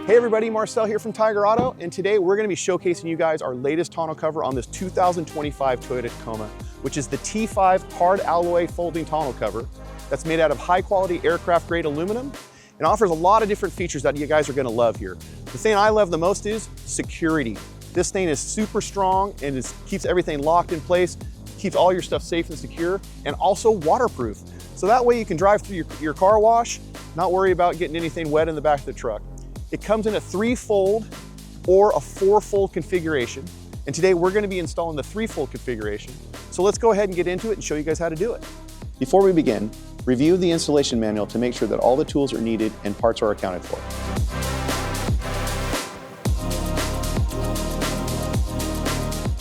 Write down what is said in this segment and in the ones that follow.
Hey everybody, Marcel here from Tyger Auto, and today we're going to be showcasing you guys our latest tonneau cover on this 2025 Toyota Tacoma, which is the T5 hard alloy folding tonneau cover that's made out of high quality aircraft grade aluminum and offers a lot of different features that you guys are going to love here. The thing I love the most is security. This thing is super strong and it keeps everything locked in place, keeps all your stuff safe and secure, and also waterproof. So that way you can drive through your car wash, not worry about getting anything wet in the back of the truck. It comes in a 3-fold or a 4-fold configuration. And today we're going to be installing the 3-fold configuration. So let's go ahead and get into it and show you guys how to do it. Before we begin, review the installation manual to make sure that all the tools are needed and parts are accounted for.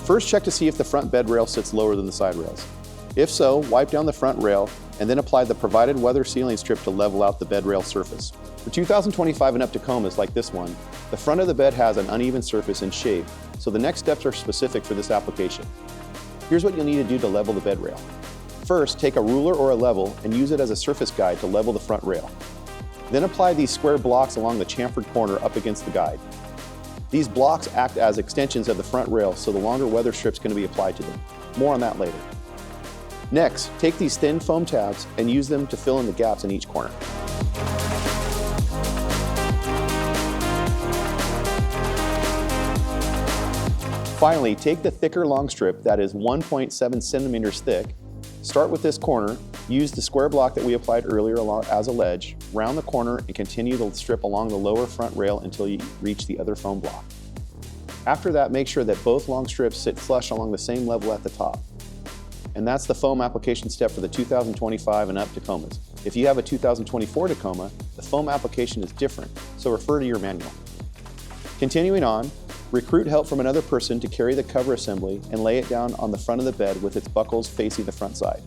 First, check to see if the front bed rail sits lower than the side rails. If so, wipe down the front rail and then apply the provided weather sealing strip to level out the bed rail surface. For 2025 and up Tacomas like this one, the front of the bed has an uneven surface and shape, so the next steps are specific for this application. Here's what you'll need to do to level the bed rail. First, take a ruler or a level and use it as a surface guide to level the front rail. Then apply these square blocks along the chamfered corner up against the guide. These blocks act as extensions of the front rail, so the longer weather strip's going to be applied to them. More on that later. Next, take these thin foam tabs and use them to fill in the gaps in each corner. Finally, take the thicker long strip that is 1.7 centimeters thick. Start with this corner, use the square block that we applied earlier as a ledge, round the corner and continue the strip along the lower front rail until you reach the other foam block. After that, make sure that both long strips sit flush along the same level at the top. And that's the foam application step for the 2025 and up Tacomas. If you have a 2024 Tacoma, the foam application is different, so refer to your manual. Continuing on, recruit help from another person to carry the cover assembly and lay it down on the front of the bed with its buckles facing the front side.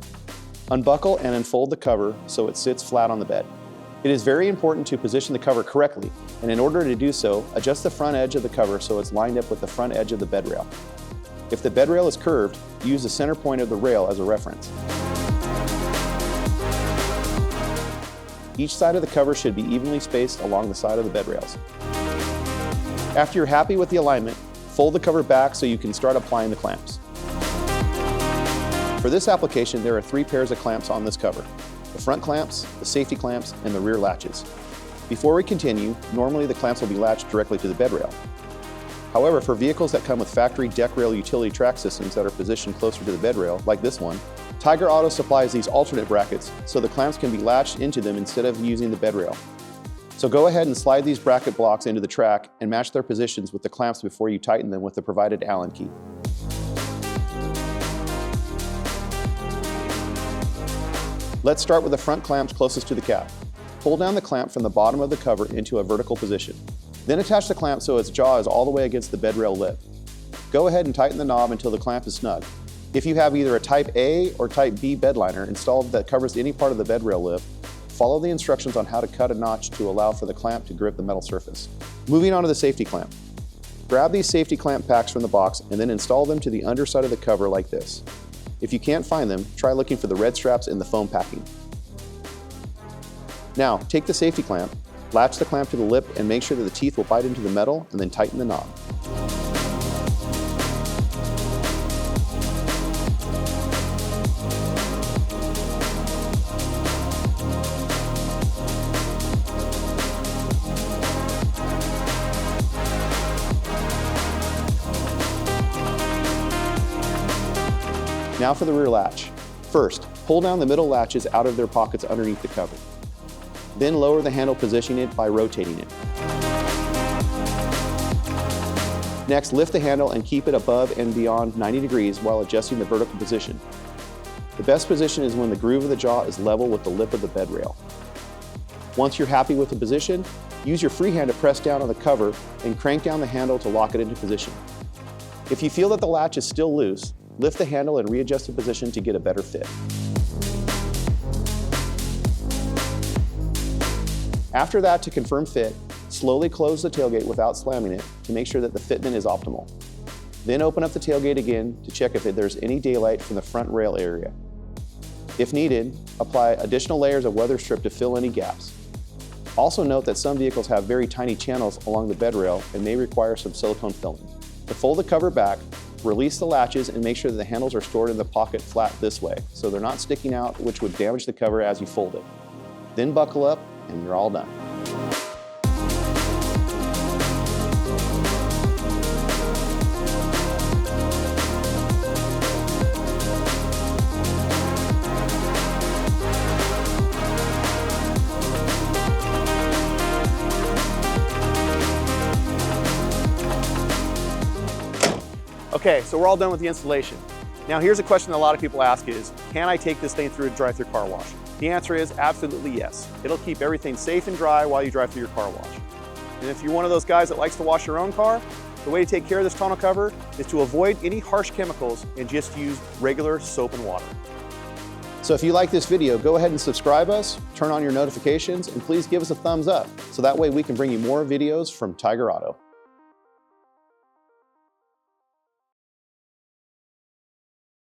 Unbuckle and unfold the cover so it sits flat on the bed. It is very important to position the cover correctly, and in order to do so, adjust the front edge of the cover so it's lined up with the front edge of the bed rail. If the bed rail is curved, use the center point of the rail as a reference. Each side of the cover should be evenly spaced along the side of the bed rails. After you're happy with the alignment, fold the cover back so you can start applying the clamps. For this application, there are 3 pairs of clamps on this cover: the front clamps, the safety clamps, and the rear latches. Before we continue, normally the clamps will be latched directly to the bed rail. However, for vehicles that come with factory deck rail utility track systems that are positioned closer to the bed rail, like this one, Tyger Auto supplies these alternate brackets so the clamps can be latched into them instead of using the bed rail. So go ahead and slide these bracket blocks into the track and match their positions with the clamps before you tighten them with the provided Allen key. Let's start with the front clamps closest to the cab. Pull down the clamp from the bottom of the cover into a vertical position. Then attach the clamp so its jaw is all the way against the bed rail lip. Go ahead and tighten the knob until the clamp is snug. If you have either a Type A or Type B bed liner installed that covers any part of the bed rail lip, follow the instructions on how to cut a notch to allow for the clamp to grip the metal surface. Moving on to the safety clamp. Grab these safety clamp packs from the box and then install them to the underside of the cover like this. If you can't find them, try looking for the red straps in the foam packing. Now, take the safety clamp, latch the clamp to the lip and make sure that the teeth will bite into the metal and then tighten the knob. Now for the rear latch. First, pull down the middle latches out of their pockets underneath the cover. Then lower the handle, positioning it by rotating it. Next, lift the handle and keep it above and beyond 90 degrees while adjusting the vertical position. The best position is when the groove of the jaw is level with the lip of the bed rail. Once you're happy with the position, use your free hand to press down on the cover and crank down the handle to lock it into position. If you feel that the latch is still loose, lift the handle and readjust the position to get a better fit. After that, to confirm fit, slowly close the tailgate without slamming it to make sure that the fitment is optimal. Then open up the tailgate again to check if there's any daylight from the front rail area. If needed, apply additional layers of weather strip to fill any gaps. Also note that some vehicles have very tiny channels along the bed rail and may require some silicone filling. To fold the cover back, release the latches and make sure that the handles are stored in the pocket flat this way, so they're not sticking out, which would damage the cover as you fold it. Then buckle up and you're all done. Okay, so we're all done with the installation. Now here's a question that a lot of people ask is, can I take this thing through a drive-through car wash? The answer is absolutely yes. It'll keep everything safe and dry while you drive through your car wash. And if you're one of those guys that likes to wash your own car, the way to take care of this tonneau cover is to avoid any harsh chemicals and just use regular soap and water. So if you like this video, go ahead and subscribe us, turn on your notifications, and please give us a thumbs up so that way we can bring you more videos from Tyger Auto.